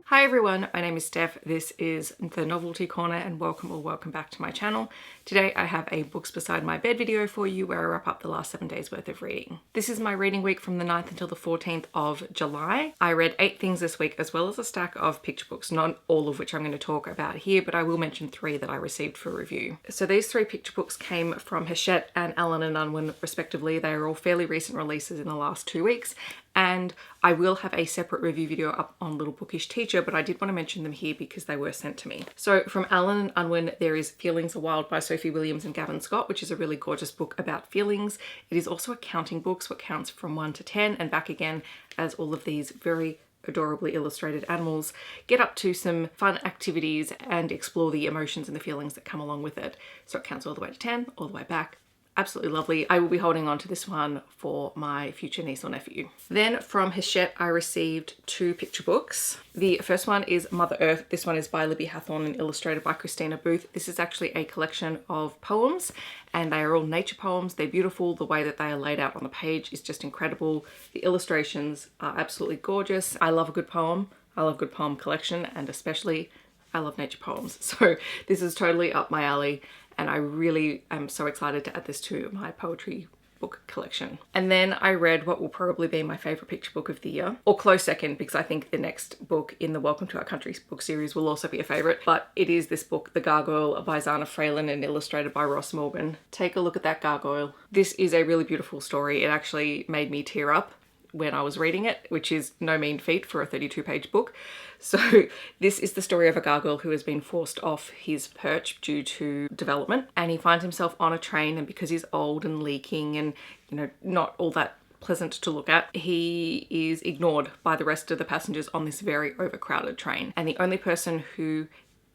Hi everyone, my name is Steph. This is the Novelty Corner and welcome back to my channel. Today I have a books beside my bed video for you where I wrap up the last 7 days worth of reading. This is my reading week from the 9th until the 14th of July. I read 8 things this week as well as a stack of picture books, not all of which I'm going to talk about here, but I will mention 3 that I received for review. So these 3 picture books came from Hachette and Allen and Unwin respectively. They are all fairly recent releases in the last 2 weeks. And I will have a separate review video up on Little Bookish Teacher, but I did want to mention them here because they were sent to me. So from Allen and Unwin, there is Feelings Are Wild by Sophy Williams and Gavin Scott, which is a really gorgeous book about feelings. It is also a counting book, so it counts from 1 to 10 and back again, as all of these very adorably illustrated animals get up to some fun activities and explore the emotions and the feelings that come along with it. So it counts all the way to 10, all the way back. Absolutely lovely. I will be holding on to this one for my future niece or nephew. Then from Hachette, I received 2 picture books. The first one is Mother Earth. This one is by Libby Hathorn and illustrated by Christina Booth. This is actually a collection of poems and they are all nature poems. They're beautiful. The way that they are laid out on the page is just incredible. The illustrations are absolutely gorgeous. I love a good poem. I love a good poem collection and especially I love nature poems. So this is totally up my alley. And I really am so excited to add this to my poetry book collection. And then I read what will probably be my favourite picture book of the year, or close second, because I think the next book in the Welcome to Our Country book series will also be a favourite. But it is this book, The Gargoyle by Zana, Fraillon and illustrated by Ross Morgan. Take a look at that gargoyle. This is a really beautiful story. It actually made me tear up when I was reading it, which is no mean feat for a 32-page book. So this is the story of a gargoyle who has been forced off his perch due to development, and he finds himself on a train, and because he's old and leaking and, you know, not all that pleasant to look at, he is ignored by the rest of the passengers on this very overcrowded train. And the only person who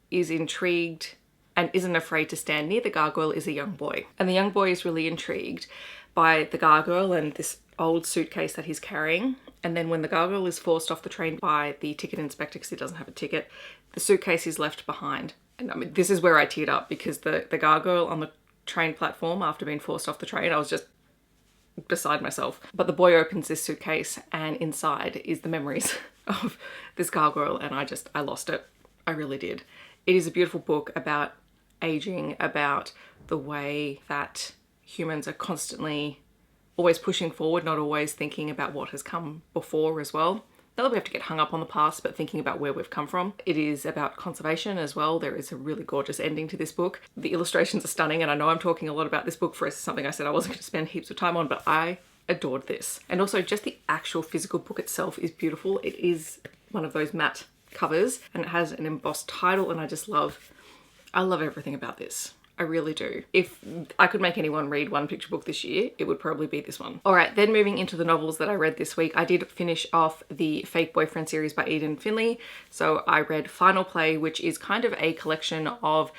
is intrigued and isn't afraid to stand near the gargoyle is a young boy. And the young boy is really intrigued by the gargoyle and this old suitcase that he's carrying. And then when the gargoyle is forced off the train by the ticket inspector because he doesn't have a ticket, the suitcase is left behind. And I mean, this is where I teared up because the gargoyle on the train platform after being forced off the train, I was just beside myself. But the boy opens this suitcase and inside is the memories of this gargoyle, and I lost it. I really did. It is a beautiful book about aging, about the way that humans are constantly always pushing forward, not always thinking about what has come before as well. Not that we have to get hung up on the past, but thinking about where we've come from. It is about conservation as well. There is a really gorgeous ending to this book. The illustrations are stunning, and I know I'm talking a lot about this book for something I said I wasn't going to spend heaps of time on, but I adored this. And also just the actual physical book itself is beautiful. It is one of those matte covers and it has an embossed title, and I love everything about this. I really do. If I could make anyone read one picture book this year, it would probably be this one. All right, then moving into the novels that I read this week, I did finish off the Fake Boyfriend series by Eden Finley. So I read Final Play, which is kind of a collection of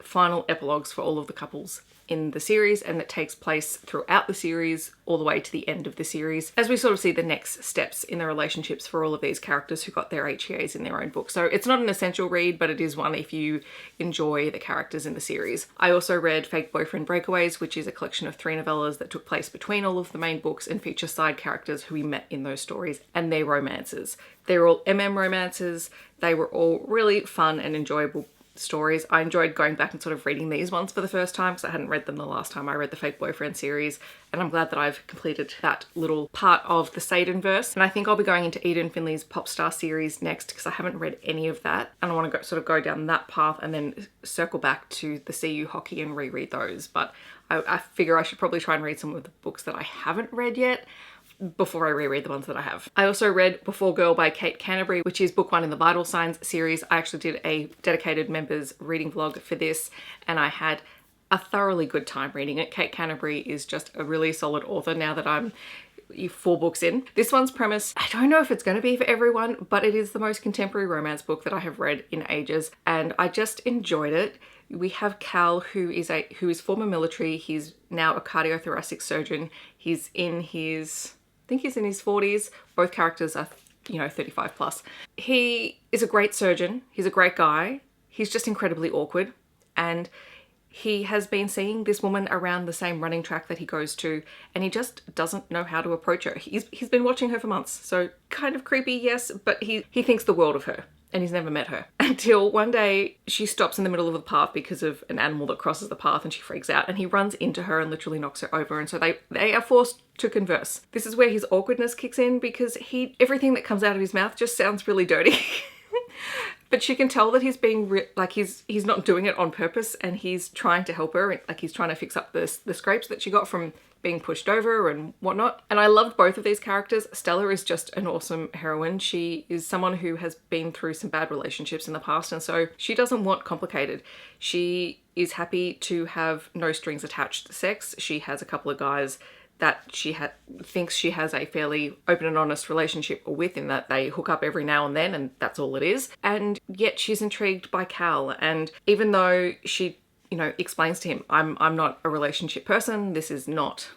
final epilogues for all of the couples in the series, and that takes place throughout the series all the way to the end of the series as we sort of see the next steps in the relationships for all of these characters who got their HEAs in their own book. So it's not an essential read, but it is one if you enjoy the characters in the series. I also read Fake Boyfriend Breakaways, which is a collection of 3 novellas that took place between all of the main books and feature side characters who we met in those stories and their romances. They're all romances. They were all really fun and enjoyable stories. I enjoyed going back and sort of reading these ones for the first time because I hadn't read them the last time I read the Fake Boyfriend series, and I'm glad that I've completed that little part of the Seidenverse. And I think I'll be going into Eden Finley's Pop Star series next because I haven't read any of that, and I want to sort of go down that path and then circle back to the CU Hockey and reread those. But I figure I should probably try and read some of the books that I haven't read yet before I reread the ones that I have. I also read Before Girl by Kate Canterbury, which is book 1 in the Vital Signs series. I actually did a dedicated members reading vlog for this, and I had a thoroughly good time reading it. Kate Canterbury is just a really solid author now that I'm 4 books in. This one's premise, I don't know if it's going to be for everyone, but it is the most contemporary romance book that I have read in ages, and I just enjoyed it. We have Cal, who is former military. He's now a cardiothoracic surgeon. He's in his, I think he's in his 40s. Both characters are, 35 plus. He is a great surgeon. He's a great guy. He's just incredibly awkward. And he has been seeing this woman around the same running track that he goes to, and he just doesn't know how to approach her. He's been watching her for months. So kind of creepy, yes, but he thinks the world of her. and he's never met her. Until one day she stops in the middle of the path because of an animal that crosses the path, and she freaks out, and he runs into her and literally knocks her over, and so they are forced to converse. This is where his awkwardness kicks in, because everything that comes out of his mouth just sounds really dirty. But she can tell that he's being he's not doing it on purpose, and he's trying to help her, like he's trying to fix up the scrapes that she got from being pushed over and whatnot. And I loved both of these characters. Stella is just an awesome heroine. She is someone who has been through some bad relationships in the past, and so she doesn't want complicated. She is happy to have no strings attached sex. She has a couple of guys that she thinks she has a fairly open and honest relationship with, in that they hook up every now and then, and that's all it is. And yet she's intrigued by Cal, and even though she, you know, explains to him, I'm not a relationship person, this is not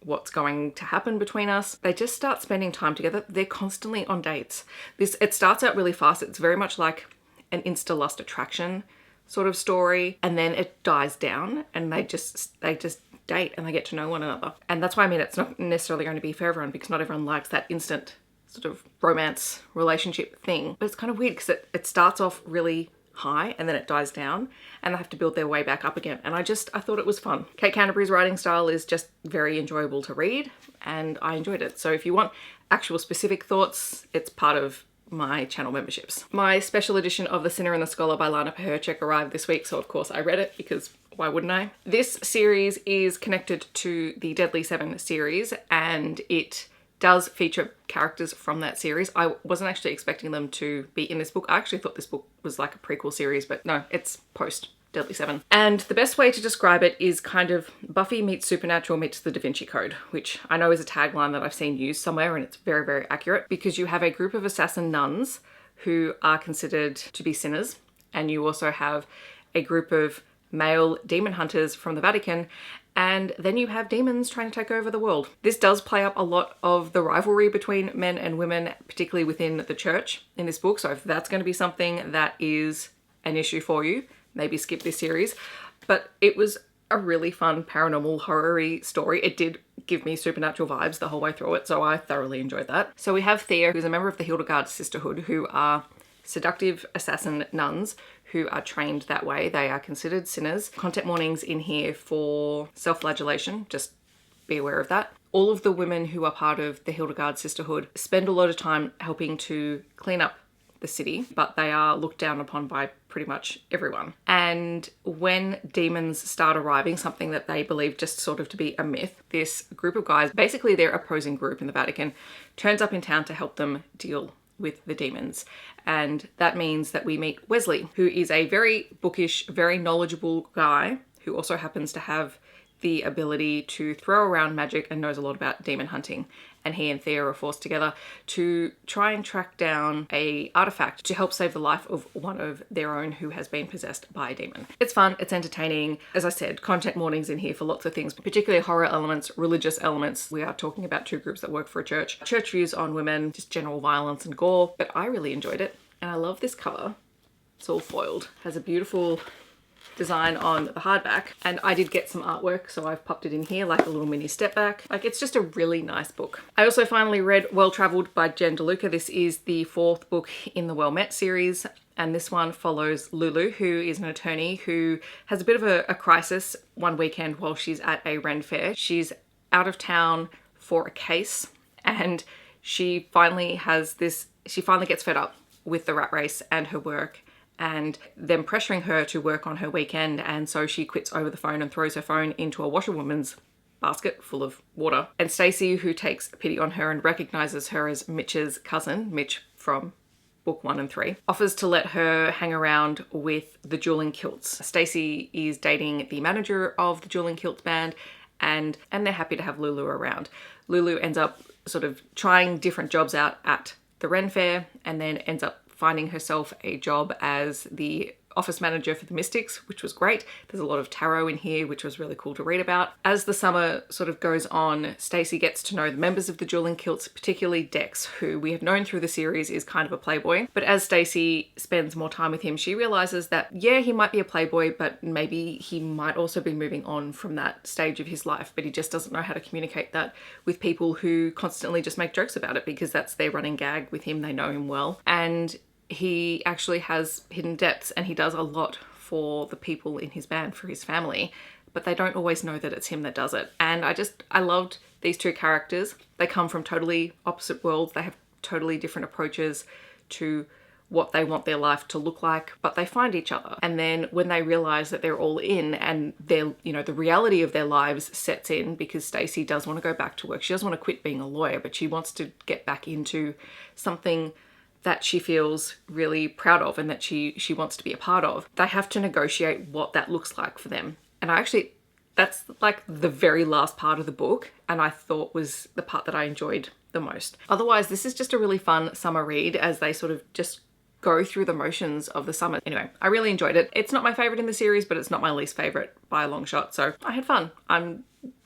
what's going to happen between us, they just start spending time together. They're constantly on dates. It starts out really fast. It's very much like an insta lust attraction sort of story, and then it dies down, and they just date and they get to know one another. And that's why I mean it's not necessarily going to be for everyone, because not everyone likes that instant sort of romance relationship thing. But it's kind of weird because it starts off really high and then it dies down, and they have to build their way back up again. And I thought it was fun. Kate Canterbury's writing style is just very enjoyable to read, and I enjoyed it. So if you want actual specific thoughts, it's part of my channel memberships. My special edition of The Sinner and the Scholar by Lana Pecherczyk arrived this week, so of course I read it, because why wouldn't I? This series is connected to the Deadly Seven series, and it does feature characters from that series. I wasn't actually expecting them to be in this book. I actually thought this book was like a prequel series, but no, it's post Deadly Seven. And the best way to describe it is kind of Buffy meets Supernatural meets the Da Vinci Code, which I know is a tagline that I've seen used somewhere, and it's very, very accurate, because you have a group of assassin nuns who are considered to be sinners, and you also have a group of male demon hunters from the Vatican, and then you have demons trying to take over the world. This does play up a lot of the rivalry between men and women, particularly within the church in this book. So if that's going to be something that is an issue for you, maybe skip this series. But it was a really fun paranormal horror-y story. It did give me supernatural vibes the whole way through it, so I thoroughly enjoyed that. So we have Thea, who's a member of the Hildegard Sisterhood, who are seductive assassin nuns who are trained that way. They are considered sinners. Content warnings in here for self-flagellation, just be aware of that. All of the women who are part of the Hildegard Sisterhood spend a lot of time helping to clean up the city, but they are looked down upon by pretty much everyone. And when demons start arriving, something that they believe just sort of to be a myth, this group of guys, basically their opposing group in the Vatican, turns up in town to help them deal with the demons. And that means that we meet Wesley, who is a very bookish, very knowledgeable guy who also happens to have the ability to throw around magic and knows a lot about demon hunting. And he and Thea are forced together to try and track down a artifact to help save the life of one of their own who has been possessed by a demon. It's fun, it's entertaining. As I said, content warnings in here for lots of things, particularly horror elements, religious elements. We are talking about two groups that work for a church. Church views on women, just general violence and gore, but I really enjoyed it. And I love this cover. It's all foiled. Has a beautiful design on the hardback, and I did get some artwork, so I've popped it in here like a little mini step back. Like, it's just a really nice book. I also finally read Well Travelled by Jen Deluca. This is the fourth book in the Well Met series, and this one follows Lulu, who is an attorney who has a bit of a crisis one weekend while she's at a Ren fair. She's out of town for a case, and she finally gets fed up with the rat race and her work and them pressuring her to work on her weekend, and so she quits over the phone and throws her phone into a washerwoman's basket full of water. And Stacey, who takes pity on her and recognizes her as Mitch's cousin, Mitch from book 1 and 3, offers to let her hang around with the Dueling Kilts. Stacey is dating the manager of the Dueling Kilts band, and they're happy to have Lulu around. Lulu ends up sort of trying different jobs out at the Ren Fair, and then ends up finding herself a job as the office manager for the Mystics, which was great. There's a lot of tarot in here, which was really cool to read about. As the summer sort of goes on, Stacey gets to know the members of the Dueling Kilts, particularly Dex, who we have known through the series is kind of a playboy. But as Stacey spends more time with him, she realizes that, yeah, he might be a playboy, but maybe he might also be moving on from that stage of his life, but he just doesn't know how to communicate that with people who constantly just make jokes about it, because that's their running gag with him. They know him well. And he actually has hidden debts and he does a lot for the people in his band, for his family, but they don't always know that it's him that does it. And I loved these two characters. They come from totally opposite worlds. They have totally different approaches to what they want their life to look like, but they find each other. And then when they realize that they're all in and they're, the reality of their lives sets in, because Stacey does want to go back to work. She doesn't want to quit being a lawyer, but she wants to get back into something that she feels really proud of and that she wants to be a part of. They have to negotiate what that looks like for them. And that's like the very last part of the book, and I thought was the part that I enjoyed the most. Otherwise, this is just a really fun summer read as they sort of just go through the motions of the summer. Anyway, I really enjoyed it. It's not my favorite in the series, but it's not my least favorite by a long shot. So I had fun. I'm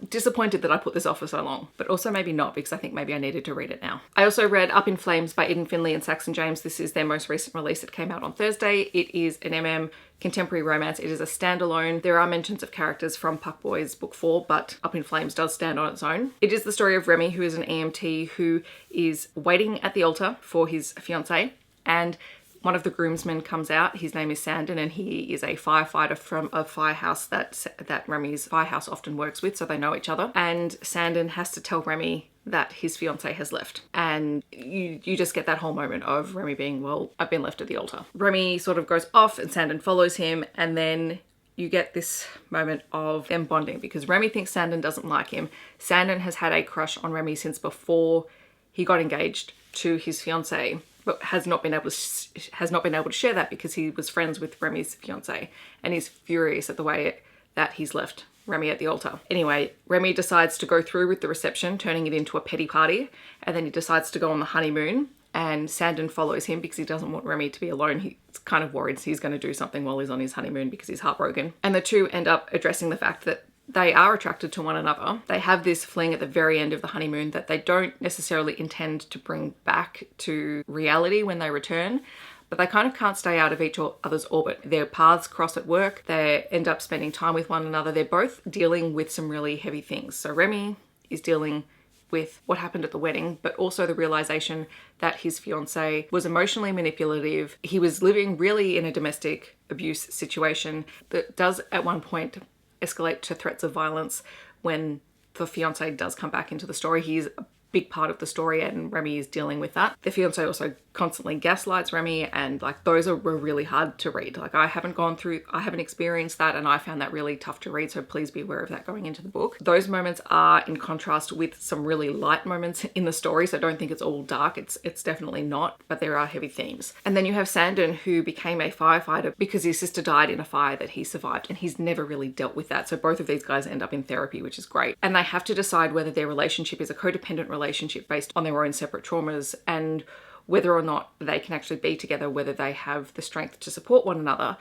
disappointed that I put this off for so long, but also maybe not, because I think maybe I needed to read it now. I also read Up in Flames by Eden Finley and Saxon James. This is their most recent release. It came out on Thursday. It is an contemporary romance. It is a standalone. There are mentions of characters from Puck Boys book 4, but Up in Flames does stand on its own. It is the story of Remy, who is an EMT who is waiting at the altar for his fiancée, and one of the groomsmen comes out. His name is Sandon, and he is a firefighter from a firehouse that Remy's firehouse often works with, so they know each other. And Sandon has to tell Remy that his fiancée has left. And you just get that whole moment of Remy being, well, I've been left at the altar. Remy sort of goes off and Sandon follows him, and then you get this moment of them bonding, because Remy thinks Sandon doesn't like him. Sandon has had a crush on Remy since before he got engaged to his fiancée, but has not been able to share that because he was friends with Remy's fiancée, and he's furious at the way that he's left Remy at the altar. Anyway, Remy decides to go through with the reception, turning it into a petty party, and then he decides to go on the honeymoon, and Sandon follows him because he doesn't want Remy to be alone. He's kind of worried he's going to do something while he's on his honeymoon because he's heartbroken. And the two end up addressing the fact that they are attracted to one another. They have this fling at the very end of the honeymoon that they don't necessarily intend to bring back to reality when they return, but they kind of can't stay out of each other's orbit. Their paths cross at work. They end up spending time with one another. They're both dealing with some really heavy things. So Remy is dealing with what happened at the wedding, but also the realization that his fiancée was emotionally manipulative. He was living really in a domestic abuse situation that does at one point escalate to threats of violence when the fiancé does come back into the story. He's a big part of the story and Remy is dealing with that. The fiancé also constantly gaslights Remy, and like those were really hard to read. Like I haven't experienced that, and I found that really tough to read, so please be aware of that going into the book. Those moments are in contrast with some really light moments in the story, so don't think it's all dark. It's definitely not, but there are heavy themes. And then you have Sandon, who became a firefighter because his sister died in a fire that he survived, and he's never really dealt with that. So both of these guys end up in therapy, which is great. And they have to decide whether their relationship is a codependent relationship based on their own separate traumas, and whether or not they can actually be together, whether they have the strength to support one another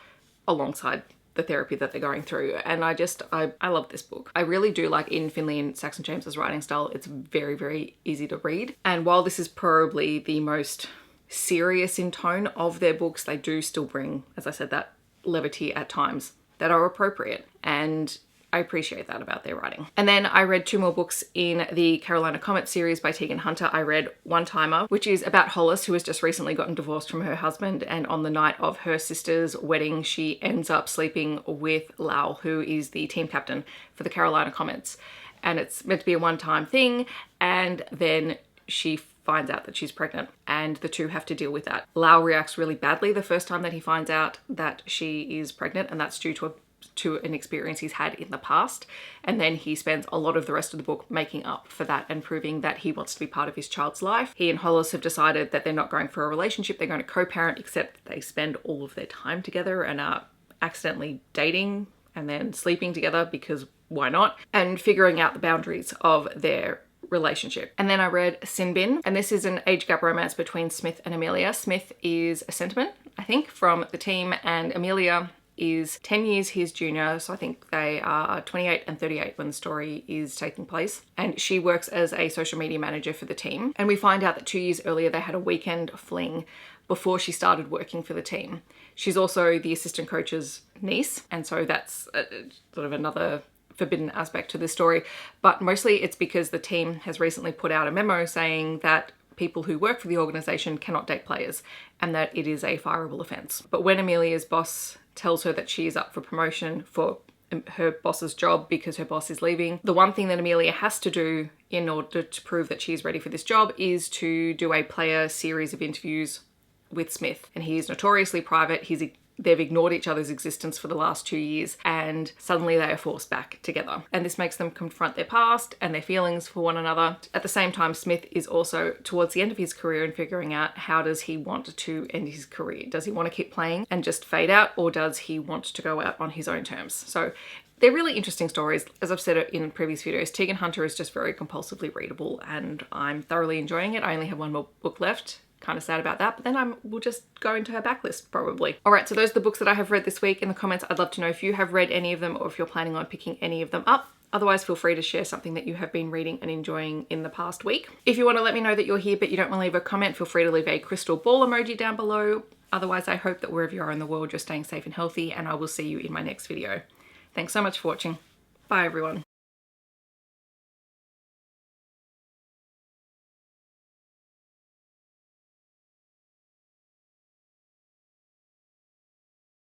alongside the therapy that they're going through. And I love this book. I really do like Eden Finley and Saxon James's writing style. It's very, very easy to read. And while this is probably the most serious in tone of their books, they do still bring, as I said, that levity at times that are appropriate. And I appreciate that about their writing. And then I read 2 more books in the Carolina Comet series by Teagan Hunter. I read One Timer, which is about Hollis, who has just recently gotten divorced from her husband, and on the night of her sister's wedding, she ends up sleeping with Lau, who is the team captain for the Carolina Comets. And it's meant to be a one-time thing, and then she finds out that she's pregnant, and the two have to deal with that. Lau reacts really badly the first time that he finds out that she is pregnant, and that's due to an experience he's had in the past. And then he spends a lot of the rest of the book making up for that and proving that he wants to be part of his child's life. He and Hollis have decided that they're not going for a relationship, they're going to co-parent, except they spend all of their time together and are accidentally dating and then sleeping together because why not? And figuring out the boundaries of their relationship. And then I read Sin Bin, and this is an age gap romance between Smith and Amelia. Smith is a sentiment, I think, from the team, and Amelia is 10 years his junior, so I think they are 28 and 38 when the story is taking place. And she works as a social media manager for the team. And we find out that 2 years earlier they had a weekend fling before she started working for the team. She's also the assistant coach's niece, and so that's sort of another forbidden aspect to this story. But mostly it's because the team has recently put out a memo saying that people who work for the organisation cannot date players and that it is a fireable offence. But when Amelia's boss tells her that she is up for promotion for her boss's job because her boss is leaving, the one thing that Amelia has to do in order to prove that she's ready for this job is to do a player series of interviews with Smith. And he is notoriously private. They've ignored each other's existence for the last 2 years, and suddenly they are forced back together. And this makes them confront their past and their feelings for one another. At the same time, Smith is also towards the end of his career and figuring out how does he want to end his career. Does he want to keep playing and just fade out, or does he want to go out on his own terms? So they're really interesting stories. As I've said in previous videos, Teagan Hunter is just very compulsively readable and I'm thoroughly enjoying it. I only have one more book left. Kind of sad about that, but then we'll just go into her backlist probably. All right, so those are the books that I have read this week. In the comments, I'd love to know if you have read any of them or if you're planning on picking any of them up. Otherwise, feel free to share something that you have been reading and enjoying in the past week. If you want to let me know that you're here but you don't want to leave a comment, feel free to leave a crystal ball emoji down below. Otherwise, I hope that wherever you are in the world, you're staying safe and healthy, and I will see you in my next video. Thanks so much for watching. Bye, everyone.